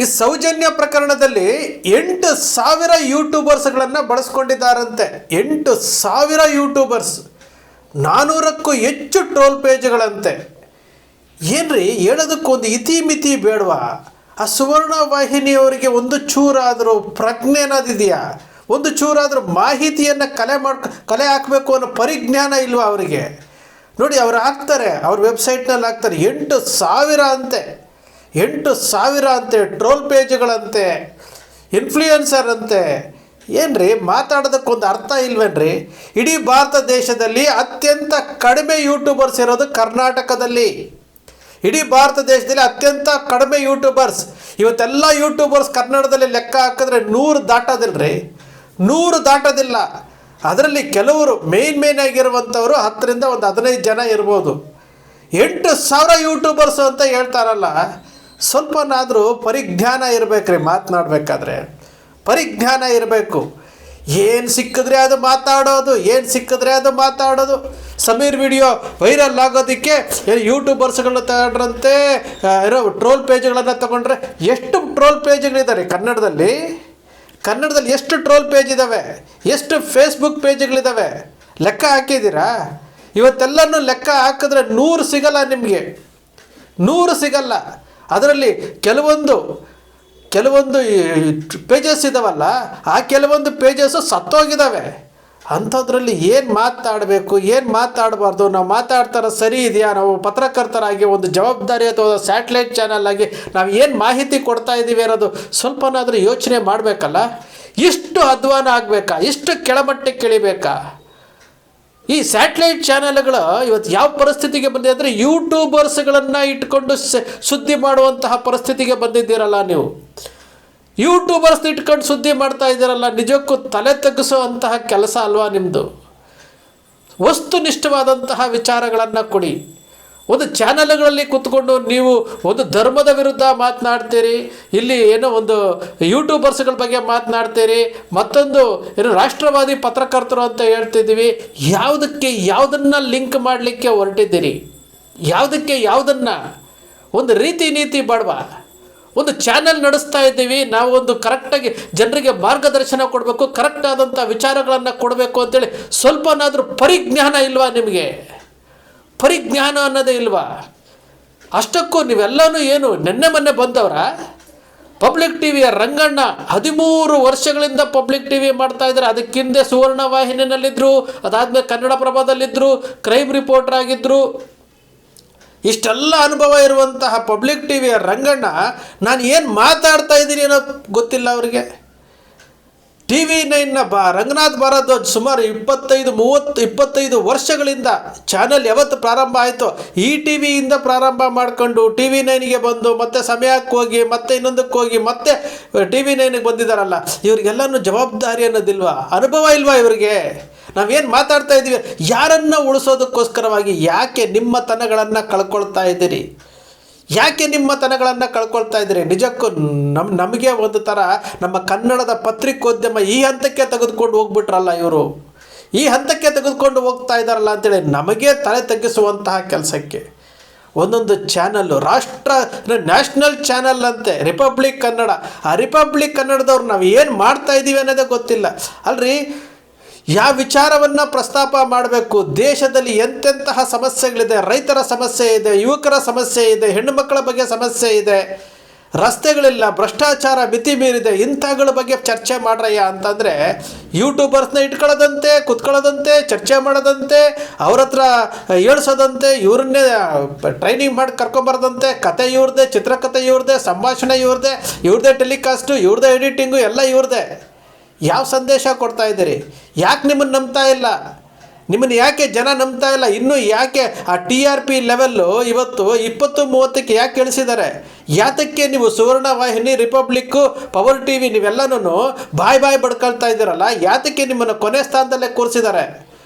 ಈ ಸೌಜನ್ಯ ಪ್ರಕರಣದಲ್ಲಿ 8,000 ಯೂಟ್ಯೂಬರ್ಸ್ಗಳನ್ನು ಬಳಸ್ಕೊಂಡಿದ್ದಾರಂತೆ. 8,000 ಯೂಟ್ಯೂಬರ್ಸ್, 400ಕ್ಕೂ ಹೆಚ್ಚು ಟ್ರೋಲ್ ಪೇಜ್ಗಳಂತೆ. ಏನ್ರಿ ಹೇಳೋದಕ್ಕೊಂದು ಇತಿಮಿತಿ ಬೇಡವಾ? ಆ ಸುವರ್ಣ ವಾಹಿನಿಯವರಿಗೆ ಒಂದು ಚೂರಾದರೂ ಪ್ರಜ್ಞೆ ಅನ್ನೋದಿದೆಯಾ? ಒಂದು ಚೂರಾದರೂ ಮಾಹಿತಿಯನ್ನು ಕಲೆ ಹಾಕಬೇಕು ಅನ್ನೋ ಪರಿಜ್ಞಾನ ಇಲ್ವಾ ಅವರಿಗೆ? ನೋಡಿ, ಅವ್ರು ಹಾಕ್ತಾರೆ, ಅವ್ರ ವೆಬ್ಸೈಟ್ನಲ್ಲಿ ಹಾಕ್ತಾರೆ 8,000 ಅಂತೆ. 8,000 ಅಂತೆ ಟ್ರೋಲ್ ಪೇಜ್ಗಳಂತೆ, ಇನ್ಫ್ಲೂಯೆನ್ಸರ್ ಅಂತೆ. ಏನ್ರಿ ಮಾತಾಡೋದಕ್ಕೊಂದು ಅರ್ಥ ಇಲ್ವೇನ್ರಿ? ಇಡೀ ಭಾರತ ದೇಶದಲ್ಲಿ ಅತ್ಯಂತ ಕಡಿಮೆ ಯೂಟ್ಯೂಬರ್ಸ್ ಇರೋದು ಕರ್ನಾಟಕದಲ್ಲಿ. ಇಡೀ ಭಾರತ ದೇಶದಲ್ಲಿ ಅತ್ಯಂತ ಕಡಿಮೆ ಯೂಟ್ಯೂಬರ್ಸ್. ಇವತ್ತೆಲ್ಲ ಯೂಟ್ಯೂಬರ್ಸ್ ಕನ್ನಡದಲ್ಲಿ ಲೆಕ್ಕ ಹಾಕಿದ್ರೆ 100 ದಾಟೋದಿಲ್ಲರಿ, 100 ದಾಟೋದಿಲ್ಲ. ಅದರಲ್ಲಿ ಕೆಲವರು ಮೇನ್ ಆಗಿರುವಂಥವರು 10ರಿಂದ ಒಂದು 15 ಜನ ಇರ್ಬೋದು. 8,000 ಯೂಟ್ಯೂಬರ್ಸು ಅಂತ ಹೇಳ್ತಾರಲ್ಲ, ಸ್ವಲ್ಪನಾದರೂ ಪರಿಜ್ಞಾನ ಇರಬೇಕ್ರಿ. ಮಾತನಾಡಬೇಕಾದ್ರೆ ಪರಿಜ್ಞಾನ ಇರಬೇಕು. ಏನು ಸಿಕ್ಕಿದ್ರೆ ಅದು ಮಾತಾಡೋದು, ಏನು ಸಿಕ್ಕಿದ್ರೆ ಅದು ಮಾತಾಡೋದು. ಸಮೀರ್ ವಿಡಿಯೋ ವೈರಲ್ ಆಗೋದಕ್ಕೆ ಯೂಟ್ಯೂಬರ್ಸ್ಗಳನ್ನ ತಗೊಂಡ್ರಂತೆ, ಏನೋ ಟ್ರೋಲ್ ಪೇಜ್ಗಳನ್ನು ತಗೊಂಡ್ರೆ. ಎಷ್ಟು ಟ್ರೋಲ್ ಪೇಜ್ಗಳಿದ್ದಾರೆ ಕನ್ನಡದಲ್ಲಿ? ಎಷ್ಟು ಟ್ರೋಲ್ ಪೇಜ್ ಇದ್ದಾವೆ? ಎಷ್ಟು ಫೇಸ್ಬುಕ್ ಪೇಜ್ಗಳಿದ್ದಾವೆ? ಲೆಕ್ಕ ಹಾಕಿದ್ದೀರಾ? ಇವತ್ತೆಲ್ಲನೂ ಲೆಕ್ಕ ಹಾಕಿದ್ರೆ 100 ಸಿಗಲ್ಲ ನಿಮಗೆ, 100 ಸಿಗಲ್ಲ. ಅದರಲ್ಲಿ ಕೆಲವೊಂದು ಪೇಜಸ್ ಇದ್ದಾವಲ್ಲ, ಆ ಕೆಲವೊಂದು ಪೇಜಸ್ಸು ಸತ್ತೋಗಿದ್ದಾವೆ. ಅಂಥದ್ರಲ್ಲಿ ಏನು ಮಾತಾಡಬೇಕು, ಏನು ಮಾತಾಡಬಾರ್ದು, ನಾವು ಮಾತಾಡ್ತಾರ ಸರಿ ಇದೆಯಾ? ನಾವು ಪತ್ರಕರ್ತರಾಗಿ ಒಂದು ಜವಾಬ್ದಾರಿ ಅಥವಾ ಸ್ಯಾಟಲೈಟ್ ಚಾನಲ್ ಆಗಿ ನಾವು ಏನು ಮಾಹಿತಿ ಕೊಡ್ತಾ ಇದ್ದೀವಿ ಅನ್ನೋದು ಸ್ವಲ್ಪನಾದರೂ ಯೋಚನೆ ಮಾಡಬೇಕಲ್ಲ. ಇಷ್ಟು ಅಧ್ವಾನ ಆಗಬೇಕಾ? ಇಷ್ಟು ಕೆಳಮಟ್ಟಕ್ಕೆ ಇಳಿಬೇಕಾ? ಈ ಸ್ಯಾಟಲೈಟ್ ಚಾನೆಲ್ಗಳು ಇವತ್ತು ಯಾವ ಪರಿಸ್ಥಿತಿಗೆ ಬಂದಿದೆ ಅಂದರೆ, ಯೂಟ್ಯೂಬರ್ಸ್ಗಳನ್ನು ಇಟ್ಕೊಂಡು ಸುದ್ದಿ ಮಾಡುವಂತಹ ಪರಿಸ್ಥಿತಿಗೆ ಬಂದಿದ್ದೀರಲ್ಲ ನೀವು. ಯೂಟ್ಯೂಬರ್ಸ್ನ ಇಟ್ಕೊಂಡು ಸುದ್ದಿ ಮಾಡ್ತಾ ಇದ್ದೀರಲ್ಲ, ನಿಜಕ್ಕೂ ತಲೆ ತಗ್ಗಿಸುವಂತಹ ಕೆಲಸ ಅಲ್ವಾ ನಿಮ್ಮದು? ವಸ್ತುನಿಷ್ಠವಾದಂತಹ ವಿಚಾರಗಳನ್ನು ಕೊಡಿ. ಒಂದು ಚಾನಲ್ಗಳಲ್ಲಿ ಕೂತ್ಕೊಂಡು ನೀವು ಒಂದು ಧರ್ಮದ ವಿರುದ್ಧ ಮಾತನಾಡ್ತೀರಿ, ಇಲ್ಲಿ ಏನೋ ಒಂದು ಯೂಟ್ಯೂಬರ್ಸ್ಗಳ ಬಗ್ಗೆ ಮಾತನಾಡ್ತೀರಿ, ಮತ್ತೊಂದು ಏನು ರಾಷ್ಟ್ರವಾದಿ ಪತ್ರಕರ್ತರು ಅಂತ ಹೇಳ್ತಿದ್ದೀವಿ. ಯಾವುದನ್ನು ಲಿಂಕ್ ಮಾಡಲಿಕ್ಕೆ ಹೊರಟಿದ್ದೀರಿ? ಯಾವುದನ್ನು? ಒಂದು ರೀತಿ ನೀತಿ ಬೇಡವಾ? ಒಂದು ಚಾನಲ್ ನಡೆಸ್ತಾ ಇದ್ದೀವಿ ನಾವು, ಒಂದು ಕರೆಕ್ಟಾಗಿ ಜನರಿಗೆ ಮಾರ್ಗದರ್ಶನ ಕೊಡಬೇಕು, ಕರೆಕ್ಟ್ ಆದಂಥ ವಿಚಾರಗಳನ್ನು ಕೊಡಬೇಕು ಅಂತೇಳಿ ಸ್ವಲ್ಪನಾದರೂ ಪರಿಜ್ಞಾನ ಇಲ್ವಾ ನಿಮಗೆ? ಪರಿಜ್ಞಾನ ಅನ್ನೋದೇ ಇಲ್ವಾ? ಅಷ್ಟಕ್ಕೂ ನೀವೆಲ್ಲನೂ ಏನು ಮೊನ್ನೆ ಬಂದವರ? ಪಬ್ಲಿಕ್ ಟಿ ವಿಯ ರಂಗಣ್ಣ 13 ವರ್ಷಗಳಿಂದ ಪಬ್ಲಿಕ್ ಟಿ ವಿ ಮಾಡ್ತಾ ಇದ್ದಾರೆ. ಅದಕ್ಕಿಂದೆ ಸುವರ್ಣ ವಾಹಿನಿಯಲ್ಲಿದ್ದರು, ಅದಾದಮೇಲೆ ಕನ್ನಡಪ್ರಭದಲ್ಲಿದ್ದರು, ಕ್ರೈಮ್ ರಿಪೋರ್ಟರ್ ಆಗಿದ್ದರು. ಇಷ್ಟೆಲ್ಲ ಅನುಭವ ಇರುವಂತಹ ಪಬ್ಲಿಕ್ ಟಿ ವಿಯ ರಂಗಣ್ಣ ನಾನು ಏನು ಮಾತಾಡ್ತಾ ಇದ್ದೀನಿ ಅನ್ನೋದು ಗೊತ್ತಿಲ್ಲ ಅವರಿಗೆ. TV9ನ ರಂಗನಾಥ್ ಭಾರದ್ವಾಜ್ ಸುಮಾರು 25 ವರ್ಷಗಳಿಂದ ಚಾನಲ್ ಯಾವತ್ತು ಪ್ರಾರಂಭ ಆಯಿತು, ಈ TV ಯಿಂದ ಪ್ರಾರಂಭ ಮಾಡಿಕೊಂಡು TV9ಗೆ ಬಂದು ಮತ್ತೆ ಸಮಯಕ್ಕೆ ಹೋಗಿ ಮತ್ತೆ ಇನ್ನೊಂದಕ್ಕೆ ಹೋಗಿ ಮತ್ತೆ TV9ಗೆ ಬಂದಿದ್ದಾರಲ್ಲ, ಇವರಿಗೆಲ್ಲನೂ ಜವಾಬ್ದಾರಿ ಅನ್ನೋದಿಲ್ವಾ? ಅನುಭವ ಇಲ್ವಾ ಇವರಿಗೆ? ನಾವೇನು ಮಾತಾಡ್ತಾ ಇದ್ದೀವಿ, ಯಾರನ್ನು ಉಳಿಸೋದಕ್ಕೋಸ್ಕರವಾಗಿ ಯಾಕೆ ನಿಮ್ಮ ತನಗಳನ್ನು ಕಳ್ಕೊಳ್ತಾ ಇದ್ದೀರಿ? ನಿಜಕ್ಕೂ ನಮಗೆ ಒಂದು ಥರ ನಮ್ಮ ಕನ್ನಡದ ಪತ್ರಿಕೋದ್ಯಮ ಈ ಹಂತಕ್ಕೆ ತೆಗೆದುಕೊಂಡು ಹೋಗ್ಬಿಟ್ರಲ್ಲ ಇವರು, ಈ ಹಂತಕ್ಕೆ ತೆಗೆದುಕೊಂಡು ಹೋಗ್ತಾ ಇದ್ದಾರಲ್ಲ ಅಂತೇಳಿ ನಮಗೆ ತಲೆ ತಗ್ಗಿಸುವಂತಹ ಕೆಲಸಕ್ಕೆ ಒಂದೊಂದು ಚಾನಲ್ಲು ನ್ಯಾಷನಲ್ ಚಾನಲ್ ಅಂತೆ, ರಿಪಬ್ಲಿಕ್ ಕನ್ನಡ. ಆ ರಿಪಬ್ಲಿಕ್ ಕನ್ನಡದವ್ರು ನಾವು ಏನು ಮಾಡ್ತಾ ಇದ್ದೀವಿ ಅನ್ನೋದೇ ಗೊತ್ತಿಲ್ಲ ಅಲ್ರಿ. ಯಾವ ವಿಚಾರವನ್ನು ಪ್ರಸ್ತಾಪ ಮಾಡಬೇಕು? ದೇಶದಲ್ಲಿ ಎಂತೆಂತಹ ಸಮಸ್ಯೆಗಳಿದೆ. ರೈತರ ಸಮಸ್ಯೆ ಇದೆ, ಯುವಕರ ಸಮಸ್ಯೆ ಇದೆ, ಹೆಣ್ಣು ಮಕ್ಕಳ ಬಗ್ಗೆ ಸಮಸ್ಯೆ ಇದೆ, ರಸ್ತೆಗಳಿಲ್ಲ, ಭ್ರಷ್ಟಾಚಾರ ಮಿತಿ ಮೀರಿದೆ. ಇಂಥಗಳ ಬಗ್ಗೆ ಚರ್ಚೆ ಮಾಡ್ರಯ್ಯ ಅಂತಂದರೆ ಯೂಟ್ಯೂಬರ್ಸ್ನ ಇಟ್ಕೊಳ್ಳೋದಂತೆ, ಕುತ್ಕೊಳ್ಳೋದಂತೆ, ಚರ್ಚೆ ಮಾಡೋದಂತೆ, ಅವ್ರ ಹತ್ರ ಹೇಳ್ಸೋದಂತೆ, ಇವ್ರನ್ನೇ ಟ್ರೈನಿಂಗ್ ಮಾಡಿ ಕರ್ಕೊಂಬರೋದಂತೆ, ಕತೆ ಇವ್ರದ್ದೇ, ಚಿತ್ರಕಥೆ ಇವ್ರದ್ದೇ, ಸಂಭಾಷಣೆ ಇವ್ರದ್ದೇ ಟೆಲಿಕಾಸ್ಟು, ಇವ್ರದ್ದೇ ಎಡಿಟಿಂಗು, ಎಲ್ಲ ಇವ್ರದ್ದೇ. ಯಾವ ಸಂದೇಶ ಕೊಡ್ತಾ ಇದ್ದೀರಿ? ಯಾಕೆ ನಿಮ್ಮನ್ನು ನಂಬ್ತಾ ಇಲ್ಲ? ನಿಮ್ಮನ್ನು ಯಾಕೆ ಜನ ನಂಬ್ತಾ ಇಲ್ಲ? ಇನ್ನೂ ಯಾಕೆ ಆ TRP ಲೆವೆಲ್ಲು ಇವತ್ತು 20-30ಕ್ಕೆ ಯಾಕೆ ಇಳಿಸಿದ್ದಾರೆ? ಯಾತಕ್ಕೆ ನೀವು ಸುವರ್ಣ ವಾಹಿನಿ, ರಿಪಬ್ಲಿಕ್ಕು, ಪವರ್ TV ನೀವೆಲ್ಲನೂ ಬಾಯ್ ಬಡ್ಕೊಳ್ತಾ ಇದ್ದೀರಲ್ಲ, ಯಾತಕ್ಕೆ ನಿಮ್ಮನ್ನು ಕೊನೆ ಸ್ಥಾನದಲ್ಲೇ ಕೂರಿಸಿದ್ದಾರೆ?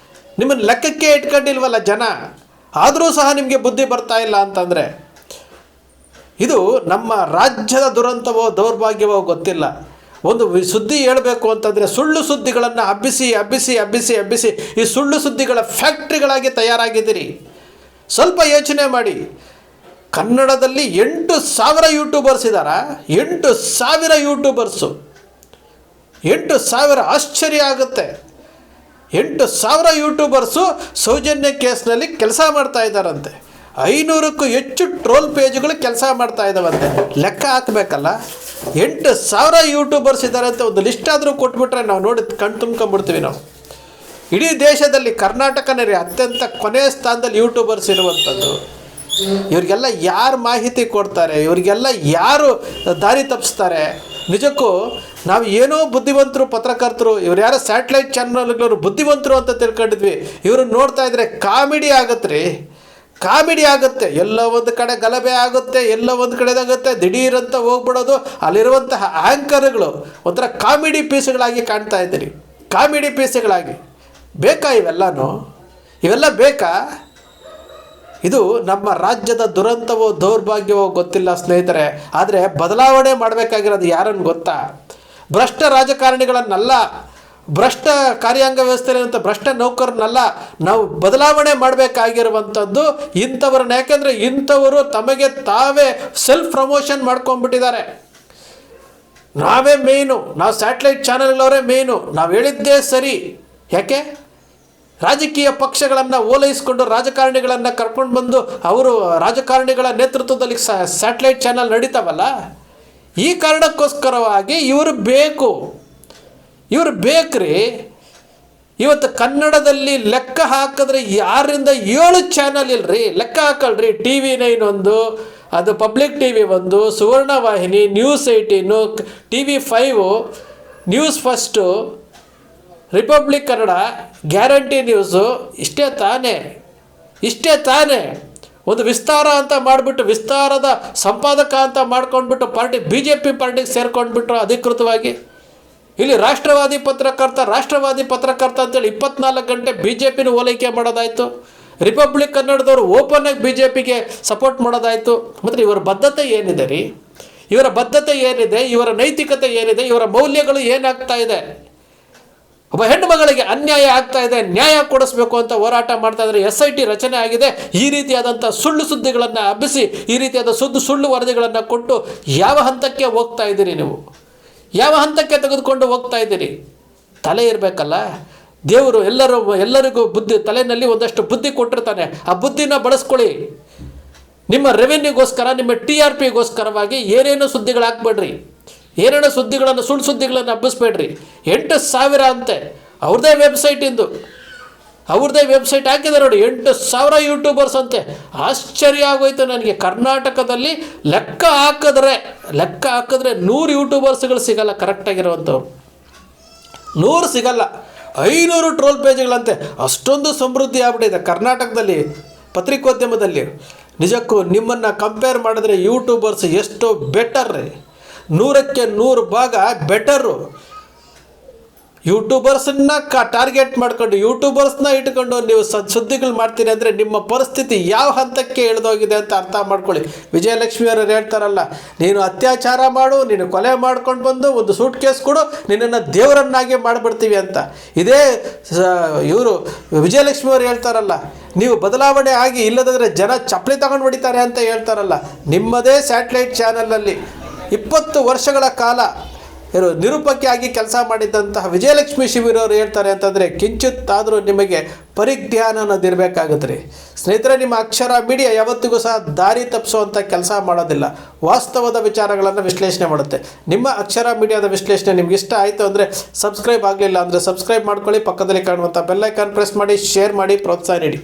ನಿಮ್ಮನ್ನು ಲೆಕ್ಕಕ್ಕೆ ಇಟ್ಕೊಂಡಿಲ್ವಲ್ಲ ಜನ, ಆದರೂ ಸಹ ನಿಮಗೆ ಬುದ್ಧಿ ಬರ್ತಾ ಇಲ್ಲ ಅಂತಂದರೆ ಇದು ನಮ್ಮ ರಾಜ್ಯದ ದುರಂತವೋ ದೌರ್ಭಾಗ್ಯವೋ ಗೊತ್ತಿಲ್ಲ. ಒಂದು ಸುದ್ದಿ ಹೇಳಬೇಕು ಅಂತಂದರೆ ಸುಳ್ಳು ಸುದ್ದಿಗಳನ್ನು ಹಬ್ಬಿಸಿ ಈ ಸುಳ್ಳು ಸುದ್ದಿಗಳ ಫ್ಯಾಕ್ಟ್ರಿಗಳಾಗಿ ತಯಾರಾಗಿದ್ದೀರಿ. ಸ್ವಲ್ಪ ಯೋಚನೆ ಮಾಡಿ. ಕನ್ನಡದಲ್ಲಿ 8,000 ಯೂಟ್ಯೂಬರ್ಸ್ ಇದ್ದಾರಾ? 8,000 ಯೂಟ್ಯೂಬರ್ಸು, 8,000. ಆಶ್ಚರ್ಯ ಆಗುತ್ತೆ. 8,000 ಯೂಟ್ಯೂಬರ್ಸು ಸೌಜನ್ಯ ಕೇಸ್ನಲ್ಲಿ ಕೆಲಸ ಮಾಡ್ತಾ ಇದ್ದಾರಂತೆ. 500ಕ್ಕೂ ಹೆಚ್ಚು ಟ್ರೋಲ್ ಪೇಜ್ಗಳು ಕೆಲಸ ಮಾಡ್ತಾ ಇದ್ದಾವಂತೆ. ಲೆಕ್ಕ ಹಾಕಬೇಕಲ್ಲ. 8,000 ಯೂಟ್ಯೂಬರ್ಸ್ ಇದ್ದಾರೆ ಅಂತ ಒಂದು ಲಿಸ್ಟ್ ಆದರೂ ಕೊಟ್ಬಿಟ್ರೆ ನಾವು ನೋಡಿ ಕಣ್ ತುಂಬ್ಕೊಂಡ್ಬಿಡ್ತೀವಿ. ನಾವು ಇಡೀ ದೇಶದಲ್ಲಿ ಕರ್ನಾಟಕನೇ ಅತ್ಯಂತ ಕೊನೆಯ ಸ್ಥಾನದಲ್ಲಿ ಯೂಟ್ಯೂಬರ್ಸ್ ಇರುವಂಥದ್ದು. ಇವ್ರಿಗೆಲ್ಲ ಯಾರು ಮಾಹಿತಿ ಕೊಡ್ತಾರೆ? ಇವ್ರಿಗೆಲ್ಲ ಯಾರು ದಾರಿ ತಪ್ಪಿಸ್ತಾರೆ? ನಿಜಕ್ಕೂ ನಾವು ಏನೋ ಬುದ್ಧಿವಂತರು ಪತ್ರಕರ್ತರು, ಇವ್ರು ಯಾರೋ ಸ್ಯಾಟಲೈಟ್ ಚಾನಲ್ಗಳವರು ಬುದ್ಧಿವಂತರು ಅಂತ ತಿಳ್ಕೊಂಡಿದ್ವಿ. ಇವರು ನೋಡ್ತಾ ಇದ್ರೆ ಕಾಮಿಡಿ ಆಗತ್ತೆ ರೀ, ಕಾಮಿಡಿ ಆಗುತ್ತೆ. ಎಲ್ಲೋ ಒಂದು ಕಡೆ ಗಲಭೆ ಆಗುತ್ತೆ, ಎಲ್ಲೋ ಒಂದು ಕಡೆದಾಗುತ್ತೆ, ದಿಢೀರಂತ ಹೋಗ್ಬಿಡೋದು. ಅಲ್ಲಿರುವಂತಹ ಆ್ಯಂಕರ್ಗಳು ಒಂಥರ ಕಾಮಿಡಿ ಪೀಸ್ಗಳಾಗಿ ಕಾಣ್ತಾ ಇದ್ದೀರಿ, ಕಾಮಿಡಿ ಪೀಸ್ಗಳಾಗಿ. ಬೇಕಾ ಇವೆಲ್ಲನೂ? ಇವೆಲ್ಲ ಬೇಕಾ? ಇದು ನಮ್ಮ ರಾಜ್ಯದ ದುರಂತವೋ ದೌರ್ಭಾಗ್ಯವೋ ಗೊತ್ತಿಲ್ಲ ಸ್ನೇಹಿತರೆ. ಆದರೆ ಬದಲಾವಣೆ ಮಾಡಬೇಕಾಗಿರೋದು ಯಾರನ್ನು ಗೊತ್ತಾ? ಭ್ರಷ್ಟ ರಾಜಕಾರಣಿಗಳನ್ನಲ್ಲ, ಭ್ರಷ್ಟ ಕಾರ್ಯಾಂಗ ವ್ಯವಸ್ಥೆಯಲ್ಲಿರುವಂಥ ಭ್ರಷ್ಟ ನೌಕರನಲ್ಲ. ನಾವು ಬದಲಾವಣೆ ಮಾಡಬೇಕಾಗಿರುವಂಥದ್ದು ಇಂಥವ್ರನ್ನ. ಯಾಕೆಂದರೆ ಇಂಥವರು ತಮಗೆ ತಾವೇ ಸೆಲ್ಫ್ ಪ್ರಮೋಷನ್ ಮಾಡ್ಕೊಂಡ್ಬಿಟ್ಟಿದ್ದಾರೆ. ನಾವೇ ಮೇಯ್ನು, ನಾವು ಸ್ಯಾಟಲೈಟ್ ಚಾನಲ್ಗಳವರೇ ಮೇಯ್ನು, ನಾವು ಹೇಳಿದ್ದೇ ಸರಿ. ಯಾಕೆ? ರಾಜಕೀಯ ಪಕ್ಷಗಳನ್ನು ಓಲೈಸಿಕೊಂಡು ರಾಜಕಾರಣಿಗಳನ್ನು ಕರ್ಕೊಂಡು ಬಂದು ಅವರು ರಾಜಕಾರಣಿಗಳ ನೇತೃತ್ವದಲ್ಲಿ ಸ್ಯಾಟಲೈಟ್ ಚಾನಲ್ ನಡೀತಾವಲ್ಲ, ಈ ಕಾರಣಕ್ಕೋಸ್ಕರವಾಗಿ ಇವರು ಬೇಕು, ಇವರು ಬೇಕ್ರಿ. ಇವತ್ತು ಕನ್ನಡದಲ್ಲಿ ಲೆಕ್ಕ ಹಾಕಿದ್ರೆ 6-7 ಚಾನಲ್ ಇಲ್ಲರಿ. ಲೆಕ್ಕ ಹಾಕಲ್ರಿ. TV9 ಒಂದು, ಅದು ಪಬ್ಲಿಕ್ TV ಒಂದು, ಸುವರ್ಣ ವಾಹಿನಿ, news 18, TV5, news first, republic Kannada, guarantee news. ಇಷ್ಟೇ ತಾನೇ, ಇಷ್ಟೇ ತಾನೇ. ಒಂದು ವಿಸ್ತಾರ ಅಂತ ಮಾಡಿಬಿಟ್ಟು ವಿಸ್ತಾರದ ಸಂಪಾದಕ ಅಂತ ಮಾಡ್ಕೊಂಡ್ಬಿಟ್ಟು ಪಾರ್ಟಿ BJP ಪಾರ್ಟಿಗೆ ಸೇರ್ಕೊಂಡ್ಬಿಟ್ರು ಅಧಿಕೃತವಾಗಿ. ಇಲ್ಲಿ ರಾಷ್ಟ್ರವಾದಿ ಪತ್ರಕರ್ತ ಅಂತೇಳಿ 24 ಗಂಟೆ BJPನ ಓಲೈಕೆ ಮಾಡೋದಾಯಿತು. Republic ಕನ್ನಡದವರು ಓಪನ್ನಾಗಿ BJPಗೆ support ಮಾಡೋದಾಯಿತು. ಮತ್ತು ಇವರ ಬದ್ಧತೆ ಏನಿದೆ ರೀ? ಇವರ ಬದ್ಧತೆ ಏನಿದೆ? ಇವರ ನೈತಿಕತೆ ಏನಿದೆ? ಇವರ ಮೌಲ್ಯಗಳು ಏನಾಗ್ತಾ ಇದೆ? ಒಬ್ಬ ಹೆಣ್ಣು ಮಗಳಿಗೆ ಅನ್ಯಾಯ ಆಗ್ತಾ ಇದೆ, ನ್ಯಾಯ ಕೊಡಿಸ್ಬೇಕು ಅಂತ ಹೋರಾಟ ಮಾಡ್ತಾ ಇದ್ದಾರೆ. SIT ರಚನೆ ಆಗಿದೆ. ಈ ರೀತಿಯಾದಂಥ ಸುಳ್ಳು ಸುದ್ದಿಗಳನ್ನು ಹಬ್ಬಿಸಿ, ಈ ರೀತಿಯಾದ ಸುಳ್ಳು ವರದಿಗಳನ್ನು ಕೊಟ್ಟು ಯಾವ ಹಂತಕ್ಕೆ ಹೋಗ್ತಾ ಇದ್ದೀರಿ ನೀವು? ಯಾವ ಹಂತಕ್ಕೆ ತೆಗೆದುಕೊಂಡು ಹೋಗ್ತಾ ಇದ್ದೀರಿ? ತಲೆ ಇರಬೇಕಲ್ಲ. ದೇವರು ಎಲ್ಲರಿಗೂ ಬುದ್ಧಿ, ತಲೆಯಲ್ಲಿ ಒಂದಷ್ಟು ಬುದ್ಧಿ ಕೊಟ್ಟಿರ್ತಾನೆ. ಆ ಬುದ್ಧಿನ ಬಳಸ್ಕೊಳ್ಳಿ. ನಿಮ್ಮ ರೆವೆನ್ಯೂಗೋಸ್ಕರ, ನಿಮ್ಮ TRPಗೋಸ್ಕರವಾಗಿ ಏನೇನೋ ಸುದ್ದಿಗಳು ಹಾಕ್ಬೇಡ್ರಿ. ಏನೇನೋ ಸುದ್ದಿಗಳನ್ನು, ಸುಳ್ಳು ಸುದ್ದಿಗಳನ್ನು ಹಬ್ಬಿಸ್ಬೇಡ್ರಿ. 8,000 ಅಂತೆ ಅವ್ರದ್ದೇ ವೆಬ್ಸೈಟಿಂದು, ಅವ್ರದ್ದೇ ವೆಬ್ಸೈಟ್ ಹಾಕಿದ್ದಾರೆ ನೋಡಿ. 8,000 ಯೂಟ್ಯೂಬರ್ಸ್ ಅಂತೆ. ಆಶ್ಚರ್ಯ ಆಗೋಯ್ತು ನನಗೆ. ಕರ್ನಾಟಕದಲ್ಲಿ ಲೆಕ್ಕ ಹಾಕಿದ್ರೆ 100 ಯೂಟ್ಯೂಬರ್ಸ್ಗಳು ಸಿಗಲ್ಲ ಕರೆಕ್ಟಾಗಿರುವಂಥವ್ರು. 100 ಸಿಗಲ್ಲ. 500 ಟ್ರೋಲ್ ಪೇಜ್ಗಳಂತೆ. ಅಷ್ಟೊಂದು ಸಮೃದ್ಧಿ ಆಗ್ಬಿಟ್ಟಿದೆ ಕರ್ನಾಟಕದಲ್ಲಿ ಪತ್ರಿಕೋದ್ಯಮದಲ್ಲಿ. ನಿಜಕ್ಕೂ ನಿಮ್ಮನ್ನು ಕಂಪೇರ್ ಮಾಡಿದ್ರೆ ಯೂಟ್ಯೂಬರ್ಸ್ ಎಷ್ಟು ಬೆಟರ್ ರೀ. 100ಕ್ಕೆ 100 ಭಾಗ ಬೆಟರು. ಯೂಟ್ಯೂಬರ್ಸನ್ನ ಟಾರ್ಗೆಟ್ ಮಾಡ್ಕೊಂಡು, ಯೂಟ್ಯೂಬರ್ಸ್ನ ಇಟ್ಕೊಂಡು ನೀವು ಸುದ್ದಿಗಳು ಮಾಡ್ತೀರಿ ಅಂದರೆ ನಿಮ್ಮ ಪರಿಸ್ಥಿತಿ ಯಾವ ಹಂತಕ್ಕೆ ಇಳಿದೋಗಿದೆ ಅಂತ ಅರ್ಥ ಮಾಡ್ಕೊಳ್ಳಿ. ವಿಜಯಲಕ್ಷ್ಮಿಯವರು ಹೇಳ್ತಾರಲ್ಲ, ನೀನು ಅತ್ಯಾಚಾರ ಮಾಡು, ನೀನು ಕೊಲೆ ಮಾಡ್ಕೊಂಡು ಬಂದು ಒಂದು ಸೂಟ್ ಕೇಸ್ ಕೊಡು, ನಿನ್ನನ್ನು ದೇವರನ್ನಾಗಿ ಮಾಡಿಬಿಡ್ತೀವಿ ಅಂತ. ಇದೇ ಇವರು ವಿಜಯಲಕ್ಷ್ಮಿಯವರು ಹೇಳ್ತಾರಲ್ಲ, ನೀವು ಬದಲಾವಣೆ ಆಗಿ ಇಲ್ಲದಾದರೆ ಜನ ಚಪ್ಪಲಿ ತಗೊಂಡು ಹೊಡಿತಾರೆ ಅಂತ ಹೇಳ್ತಾರಲ್ಲ. ನಿಮ್ಮದೇ ಸ್ಯಾಟಲೈಟ್ ಚಾನಲಲ್ಲಿ 20 ವರ್ಷಗಳ ಕಾಲ ನಿರೂಪಕಿಯಾಗಿ ಕೆಲಸ ಮಾಡಿದ್ದಂತಹ ವಿಜಯಲಕ್ಷ್ಮಿ ಶಿಬಿರವರು ಹೇಳ್ತಾರೆ ಅಂತಂದರೆ ಕಿಂಚಿತ್ತಾದರೂ ನಿಮಗೆ ಪರಿಜ್ಞಾನ ಅನ್ನೋದಿರಬೇಕಾಗುತ್ತೆ ರೀ ಸ್ನೇಹಿತರೆ. ನಿಮ್ಮ ಅಕ್ಷರ ಮೀಡಿಯಾ ಯಾವತ್ತಿಗೂ ಸಹ ದಾರಿ ತಪ್ಪಿಸುವಂಥ ಕೆಲಸ ಮಾಡೋದಿಲ್ಲ, ವಾಸ್ತವದ ವಿಚಾರಗಳನ್ನು ವಿಶ್ಲೇಷಣೆ ಮಾಡುತ್ತೆ. ನಿಮ್ಮ ಅಕ್ಷರ ಮೀಡಿಯಾದ ವಿಶ್ಲೇಷಣೆ ನಿಮ್ಗೆ ಇಷ್ಟ ಆಯಿತು ಅಂದರೆ ಸಬ್ಸ್ಕ್ರೈಬ್ ಆಗಲಿಲ್ಲ ಅಂದರೆ ಸಬ್ಸ್ಕ್ರೈಬ್ ಮಾಡ್ಕೊಳ್ಳಿ. ಪಕ್ಕದಲ್ಲಿ ಕಾಣುವಂಥ ಬೆಲ್ ಐಕಾನ್ ಪ್ರೆಸ್ ಮಾಡಿ, ಶೇರ್ ಮಾಡಿ, ಪ್ರೋತ್ಸಾಹ ನೀಡಿ.